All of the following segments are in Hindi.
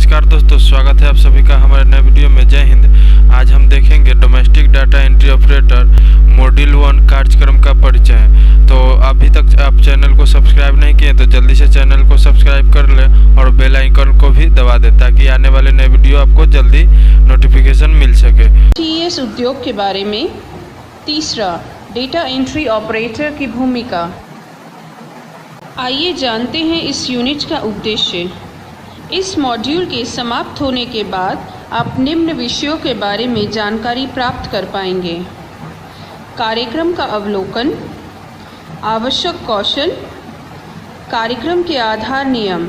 नमस्कार दोस्तों, स्वागत है आप सभी का हमारे नए वीडियो में। जय हिंद। आज हम देखेंगे domestic data entry operator module 1 कार्यक्रम का परिचय। तो अभी तक आप चैनल को सब्सक्राइब नहीं किए तो जल्दी से चैनल को सब्सक्राइब कर लें और बेल आइकन को भी दबा दें ताकि आने वाले नए वीडियो आपको जल्दी नोटिफिकेशन मिल सके। ITES उद्योग के बारे में। तीसरा, डेटा एंट्री ऑपरेटर की भूमिका। आइए जानते हैं इस यूनिट का उद्देश्य। इस मॉड्यूल के समाप्त होने के बाद आप निम्न विषयों के बारे में जानकारी प्राप्त कर पाएंगे: कार्यक्रम का अवलोकन, आवश्यक कौशल, कार्यक्रम के आधार नियम।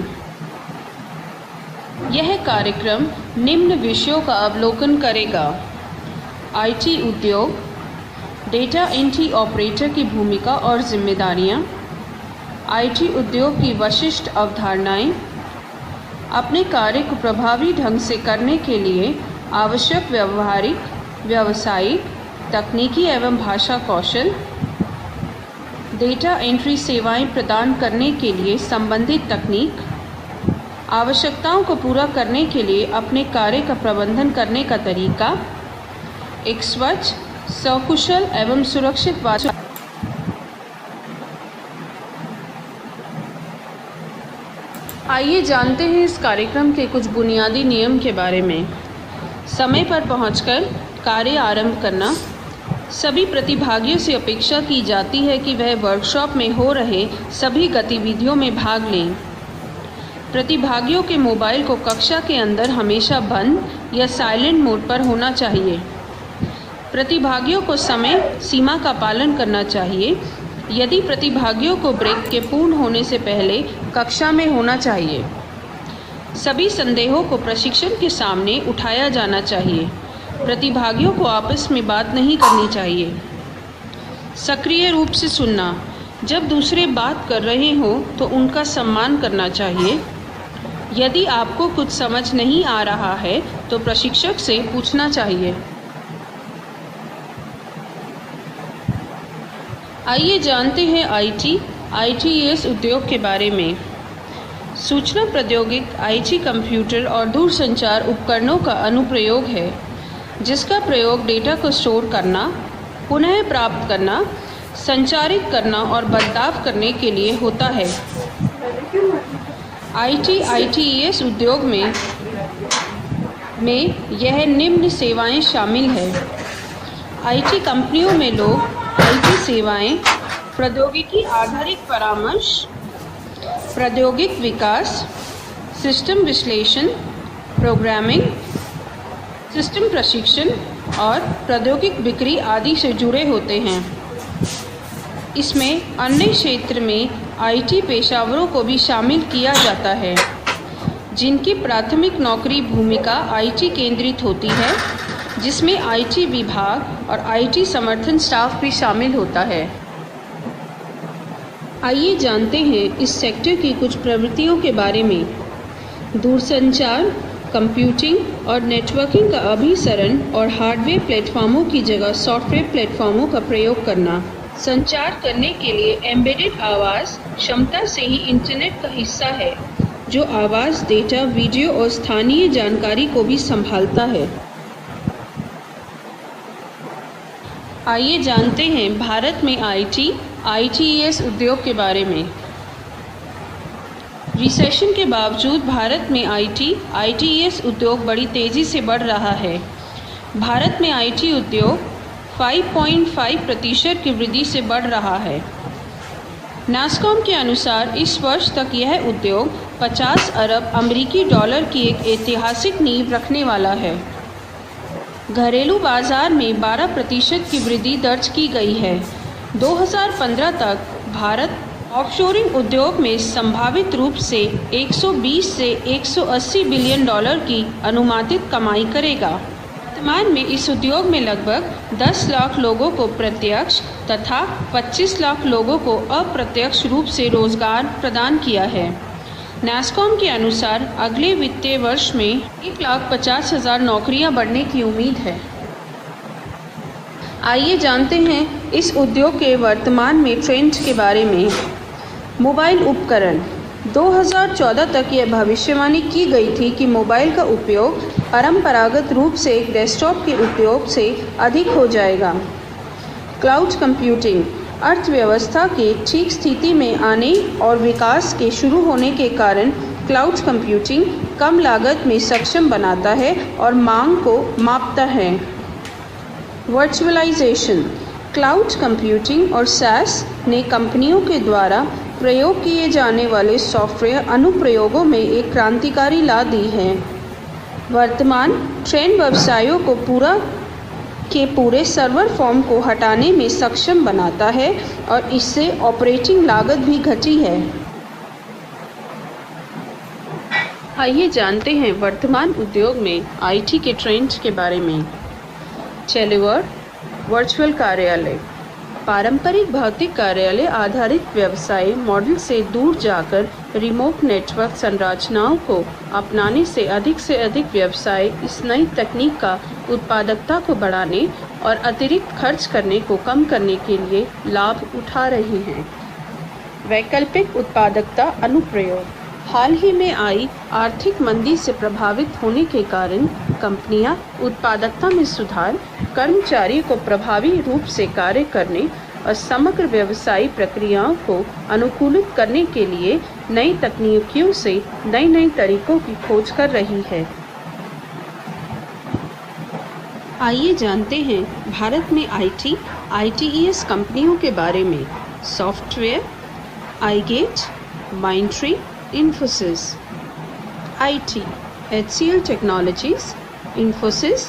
यह कार्यक्रम निम्न विषयों का अवलोकन करेगा: IT उद्योग, डेटा एंट्री ऑपरेटर की भूमिका और जिम्मेदारियां, IT उद्योग की विशिष्ट अवधारणाएं, अपने कार्य को प्रभावी ढंग से करने के लिए आवश्यक व्यावहारिक, व्यावसायिक, तकनीकी एवं भाषा कौशल, डेटा एंट्री सेवाएं प्रदान करने के लिए संबंधित तकनीक, आवश्यकताओं को पूरा करने के लिए अपने कार्य का प्रबंधन करने का तरीका, एक स्वच्छ, सकुशल एवं सुरक्षित वातावरण। आइए जानते हैं इस कार्यक्रम के कुछ बुनियादी नियम के बारे में। समय पर पहुंचकर कार्य आरंभ करना। सभी प्रतिभागियों से अपेक्षा की जाती है कि वह वर्कशॉप में हो रहे सभी गतिविधियों में भाग लें। प्रतिभागियों के मोबाइल को कक्षा के अंदर हमेशा बंद या साइलेंट मोड पर होना चाहिए। प्रतिभागियों को समय सीमा का पालन करना चाहिए। यदि प्रतिभागियों को ब्रेक के पूर्ण होने से पहले कक्षा में होना चाहिए। सभी संदेहों को प्रशिक्षक के सामने उठाया जाना चाहिए। प्रतिभागियों को आपस में बात नहीं करनी चाहिए। सक्रिय रूप से सुनना। जब दूसरे बात कर रहे हों तो उनका सम्मान करना चाहिए। यदि आपको कुछ समझ नहीं आ रहा है तो प्रशिक्षक से पूछना चाहिए। आइए जानते हैं ITES उद्योग के बारे में। सूचना प्रौद्योगिकी IT कंप्यूटर और दूरसंचार उपकरणों का अनुप्रयोग है जिसका प्रयोग डेटा को स्टोर करना, पुनः प्राप्त करना, संचारित करना और बदलाव करने के लिए होता है। ITES उद्योग में यह निम्न सेवाएं शामिल है। IT कंपनियों में लोग IT सेवाएं, प्रौद्योगिकी आधारित परामर्श, प्रौद्योगिक विकास, सिस्टम विश्लेषण, प्रोग्रामिंग, सिस्टम प्रशिक्षण और प्रौद्योगिक बिक्री आदि से जुड़े होते हैं। इसमें अन्य क्षेत्र में IT पेशेवरों को भी शामिल किया जाता है जिनकी प्राथमिक नौकरी भूमिका IT केंद्रित होती है, जिसमें IT विभाग और IT समर्थन स्टाफ भी शामिल होता है। आइए जानते हैं इस सेक्टर की कुछ प्रवृत्तियों के बारे में। दूरसंचार, कंप्यूटिंग और नेटवर्किंग का अभिसरण और हार्डवेयर प्लेटफॉर्मों की जगह सॉफ्टवेयर प्लेटफॉर्मों का प्रयोग करना। संचार करने के लिए एम्बेडेड आवाज़ क्षमता से ही इंटरनेट का हिस्सा है जो आवाज़, डेटा, वीडियो और स्थानीय जानकारी को भी संभालता है। आइए जानते हैं भारत में ITES उद्योग के बारे में। रिसेशन के बावजूद भारत में ITES उद्योग बड़ी तेज़ी से बढ़ रहा है। भारत में IT उद्योग 5.5% की वृद्धि से बढ़ रहा है। नासकॉम के अनुसार इस वर्ष तक यह उद्योग 50 अरब अमेरिकी डॉलर की एक ऐतिहासिक नींव रखने वाला है। घरेलू बाजार में 12% की वृद्धि दर्ज की गई है। 2015 तक भारत ऑफशोरिंग उद्योग में संभावित रूप से 120 से 180 बिलियन डॉलर की अनुमानित कमाई करेगा। वर्तमान में इस उद्योग में लगभग 10 लाख लोगों को प्रत्यक्ष तथा 25 लाख लोगों को अप्रत्यक्ष रूप से रोजगार प्रदान किया है। नासकॉम के अनुसार अगले वित्तीय वर्ष में 1,50,000 नौकरियां बढ़ने की उम्मीद है। आइए जानते हैं इस उद्योग के वर्तमान में ट्रेंड के बारे में। मोबाइल उपकरण। 2014 तक यह भविष्यवाणी की गई थी कि मोबाइल का उपयोग परंपरागत रूप से एक डेस्कटॉप के उपयोग से अधिक हो जाएगा। क्लाउड कंप्यूटिंग अर्थव्यवस्था के ठीक स्थिति में आने और विकास के शुरू होने के कारण क्लाउड कंप्यूटिंग कम लागत में सक्षम बनाता है और मांग को मापता है। वर्चुअलाइजेशन क्लाउड कंप्यूटिंग और SaaS ने कंपनियों के द्वारा प्रयोग किए जाने वाले सॉफ्टवेयर अनुप्रयोगों में एक क्रांतिकारी ला दी है। वर्तमान ट्रेंड व्यवसायों को पूरे सर्वर फॉर्म को हटाने में सक्षम बनाता है और इससे ऑपरेटिंग लागत भी घटी है। आइए जानते हैं वर्तमान उद्योग में IT के ट्रेंड्स के बारे में। टेलीवर्क वर्चुअल कार्यालय पारंपरिक भौतिक कार्यालय आधारित व्यवसाय मॉडल से दूर जाकर रिमोट नेटवर्क संरचनाओं को अपनाने से अधिक व्यवसाय इस नई तकनीक का उत्पादकता को बढ़ाने और अतिरिक्त खर्च करने को कम करने के लिए लाभ उठा रहे हैं। वैकल्पिक उत्पादकता अनुप्रयोग हाल ही में आई आर्थिक मंदी से प्रभावित होने के कारण कंपनियां उत्पादकता में सुधार, कर्मचारियों को प्रभावी रूप से कार्य करने और समग्र व्यवसायिक प्रक्रियाओं को अनुकूलित करने के लिए नई तकनीकों से नए तरीकों की खोज कर रही है। आइए जानते हैं भारत में ITES कंपनियों के बारे में। Software iGate, Mindtree, Infosys। IT HCL Technologies, Infosys,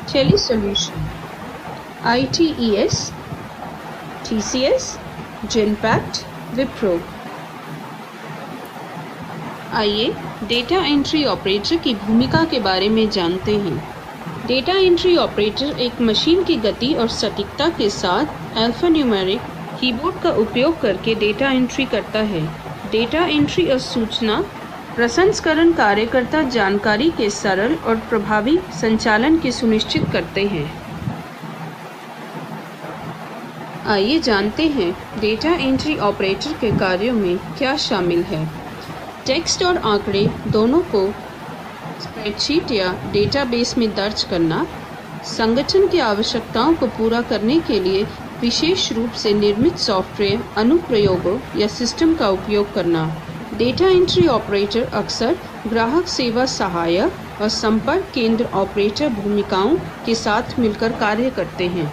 Telesolution। ITES TCS, Genpact, Wipro। आइए डेटा एंट्री ऑपरेटर की भूमिका के बारे में जानते हैं। डेटा एंट्री ऑपरेटर एक मशीन की गति और सटीकता के साथ अल्फान्यूमेरिक कीबोर्ड का उपयोग करके डेटा एंट्री करता है। डेटा एंट्री और सूचना प्रसंस्करण कार्यकर्ता जानकारी के सरल और प्रभावी संचालन की सुनिश्चित करते हैं। आइए जानते हैं डेटा एंट्री ऑपरेटर के कार्यों में क्या शामिल है। टेक्स्ट और आंकड़े दोनों को स्प्रेडशीट या डेटाबेस में दर्ज करना, संगठन की आवश्यकताओं को पूरा करने के लिए विशेष रूप से निर्मित सॉफ्टवेयर अनुप्रयोगों या सिस्टम का उपयोग करना। डेटा एंट्री ऑपरेटर अक्सर ग्राहक सेवा सहायक और संपर्क केंद्र ऑपरेटर भूमिकाओं के साथ मिलकर कार्य करते हैं।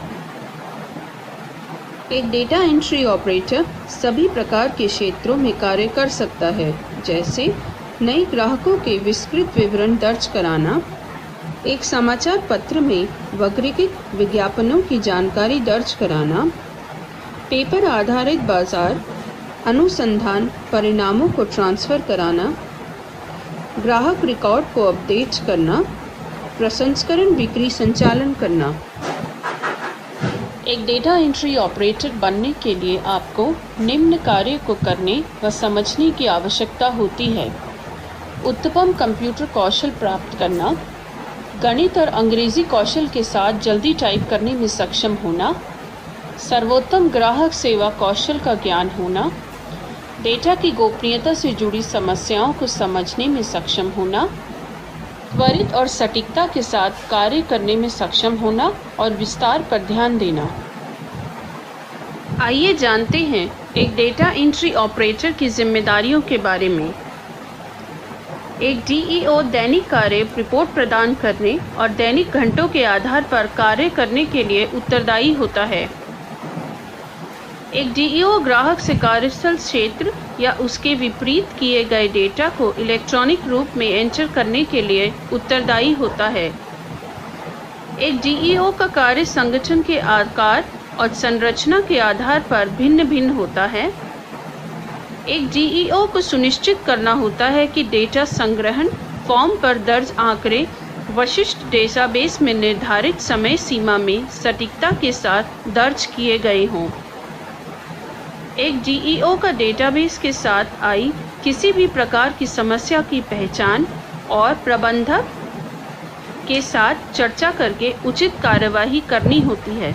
एक डेटा एंट्री ऑपरेटर सभी प्रकार के क्षेत्रों में कार्य कर सकता है, जैसे नए ग्राहकों के विस्तृत विवरण दर्ज कराना, एक समाचार पत्र में वर्गीकृत विज्ञापनों की जानकारी दर्ज कराना, पेपर आधारित बाजार अनुसंधान परिणामों को ट्रांसफ़र कराना, ग्राहक रिकॉर्ड को अपडेट करना, प्रसंस्करण बिक्री संचालन करना। एक डेटा एंट्री ऑपरेटर बनने के लिए आपको निम्न कार्य को करने व समझने की आवश्यकता होती है। उत्तम कंप्यूटर कौशल प्राप्त करना, गणित और अंग्रेजी कौशल के साथ जल्दी टाइप करने में सक्षम होना, सर्वोत्तम ग्राहक सेवा कौशल का ज्ञान होना, डेटा की गोपनीयता से जुड़ी समस्याओं को समझने में सक्षम होना, त्वरित और सटीकता के साथ कार्य करने में सक्षम होना और विस्तार पर ध्यान देना। आइए जानते हैं एक डेटा एंट्री ऑपरेटर की जिम्मेदारियों के बारे में। एक DEO दैनिक कार्य रिपोर्ट प्रदान करने और दैनिक घंटों के आधार पर कार्य करने के लिए उत्तरदायी होता है। एक DEO ग्राहक से कार्यस्थल क्षेत्र या उसके विपरीत किए गए डेटा को इलेक्ट्रॉनिक रूप में एंटर करने के लिए उत्तरदायी होता है। एक DEO का कार्य संगठन के आकार और संरचना के आधार पर भिन्न भिन्न होता है। एक DEO को सुनिश्चित करना होता है कि डेटा संग्रहण फॉर्म पर दर्ज आंकड़े विशिष्ट डेटाबेस में निर्धारित समय सीमा में सटीकता के साथ दर्ज किए गए हों। एक DEO का डेटाबेस के साथ आई किसी भी प्रकार की समस्या की पहचान और प्रबंधक के साथ चर्चा करके उचित कार्यवाही करनी होती है।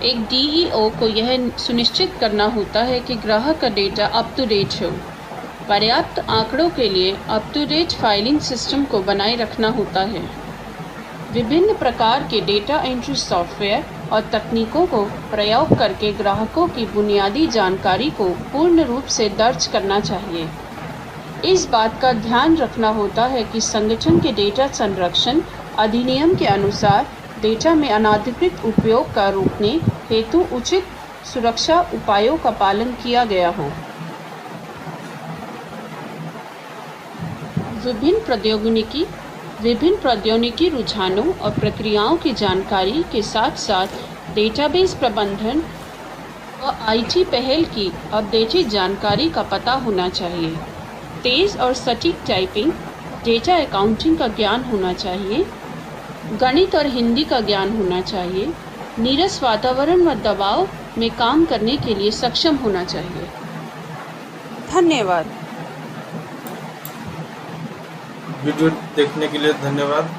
एक डीईओ को यह सुनिश्चित करना होता है कि ग्राहक का डेटा अप टू डेट हो। पर्याप्त आंकड़ों के लिए up to date filing system को बनाए रखना होता है। विभिन्न प्रकार के डेटा एंट्री सॉफ्टवेयर और तकनीकों को प्रयोग करके ग्राहकों की बुनियादी जानकारी को पूर्ण रूप से दर्ज करना चाहिए। इस बात का ध्यान रखना होता है कि संगठन के डेटा संरक्षण अधिनियम के अनुसार डेटा में अनाधिकृत उपयोग का रोकने हेतु उचित सुरक्षा उपायों का पालन किया गया हो। विभिन्न प्रौद्योगिकी रुझानों और प्रक्रियाओं की जानकारी के साथ साथ डेटाबेस प्रबंधन व आईटी पहल की अपडेटेड जानकारी का पता होना चाहिए। तेज़ और सटीक टाइपिंग, डेटा अकाउंटिंग का ज्ञान होना चाहिए, गणित और हिंदी का ज्ञान होना चाहिए, नीरस वातावरण व दबाव में काम करने के लिए सक्षम होना चाहिए। धन्यवाद। वीडियो देखने के लिए धन्यवाद।